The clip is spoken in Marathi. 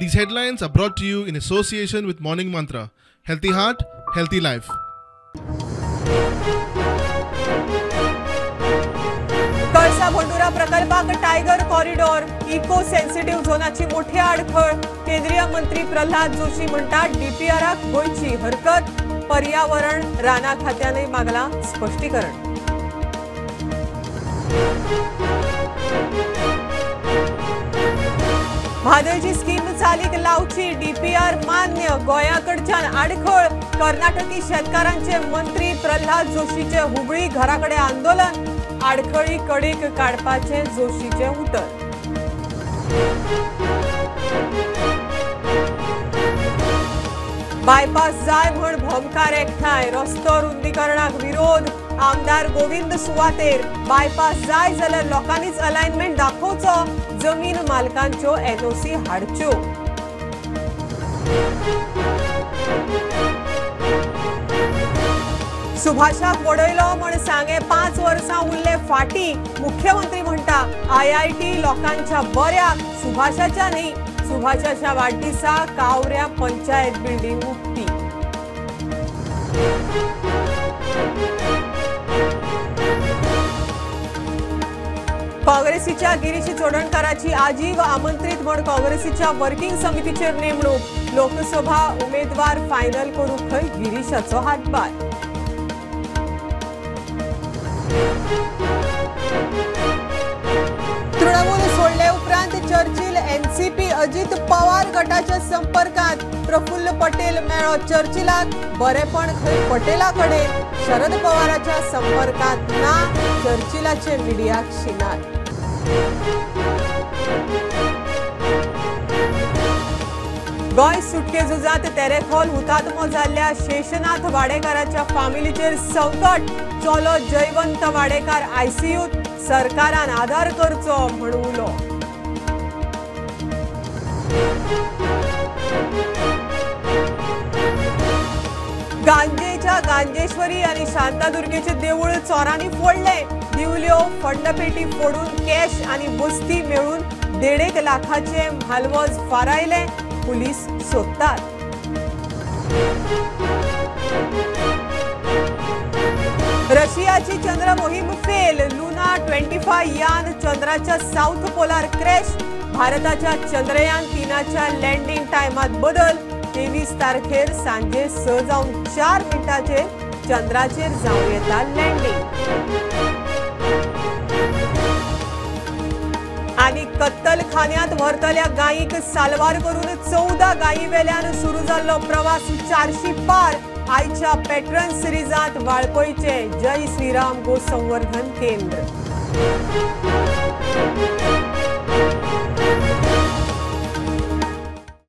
These headlines are brought to you in association with Morning Mantra. Healthy heart, healthy life. कळसा भंडुरा प्रकल्पाक टायगर कॉरिडॉर इको सेन्सिटिव्ह झोनाची मोठी आडखळ. केंद्रीय मंत्री प्रल्हाद जोशी म्हणतात डीपीआराक गोयची हरकत. पर्यावरण राना खात्याने मागला स्पष्टीकरण. म्हादयची स्कीम चालीक लावची डीपीआर मान्य. गोयाकडच्यान आडखळ. कर्नाटकी शेतकारांचे मंत्री प्रल्हाद जोशीचे हुबळी घराकडे आंदोलन. आडखळी कडेक काडपाचे जोशीचे उतर. बायपास जाय म्हण भोमकार एकठांय. रस्तो रुंदीकरणाक विरोध. आमदार गोविंद सुवातेर बायपास जाय जाल्यार लोकांनीच अलायनमेंट दाखोवचो. जमीन मालकांच्यो एनओसी हाडच्यो. सुभाषाक वडयलो म्हण सांगे 5 वर्सां उरले फाटी. मुख्यमंत्री म्हणटा आयआयटी लोकांच्या बऱ्याक सुभाषाच्या न्ही. सुभाषाच्या वाडदिसा कावऱ्या पंचायत बिल्डिंग उक्ती. काँग्रेसीच्या गिरीश चोडणकाराची आजीव आमंत्रित म्हण काँग्रेसीच्या वर्किंग समितीचेर नेमणूक. लोकसभा उमेदवार फायनल करूंक खंय गिरीशाचो हातभार. तृणमूल सोडले उपरांत चर्चिल एनसीपी अजित पवार गटाच्या संपर्कात. प्रफुल्ल पटेल मेळो चर्चिलाक. बरेपण खंय पटेलाकडे. शरद पवाराच्या संपर्कात ना. चर्चिलाचे मिडियाक शिनार. गोंय सुटके झुजात तेरेखोल हुतात्मो जाल्ल्या शेषनाथ वाडेकाराच्या फामिलीचेर संकट. चलो जयवंत वाडेकार आयसीयूत. सरकारान आधार करचो म्हण उलो. गांजेच्या गांजेश्वरी आणि शांतादुर्गेचे देऊळ चोरांनी फोडले. दिवल्यो फंडपेटी फोडून कॅश आणि बस्ती मेळून 1.5 लाखाचे म्हालवज फारायले. पुलीस सोदतात. रशियाची चंद्र मोहीम फेल. लुना 25 यान चंद्राच्या साऊथ पोलार क्रॅश. भारताच्या चंद्रयान 3च्या लँडिंग टायमात बदल. 23 तारखेर सांजे 6:04 चंद्राचेर जावं येता लँडिंग. आणि कत्तलखान्यात व्हरतल्या गायीक साल्वार करून 14 गायी वेल्यान सुरू जाल्लो प्रवास 400 पार. आयच्या पॅटर्न सिरीजांत वाळपयचे जय श्रीराम गोसंवर्धन केंद्र.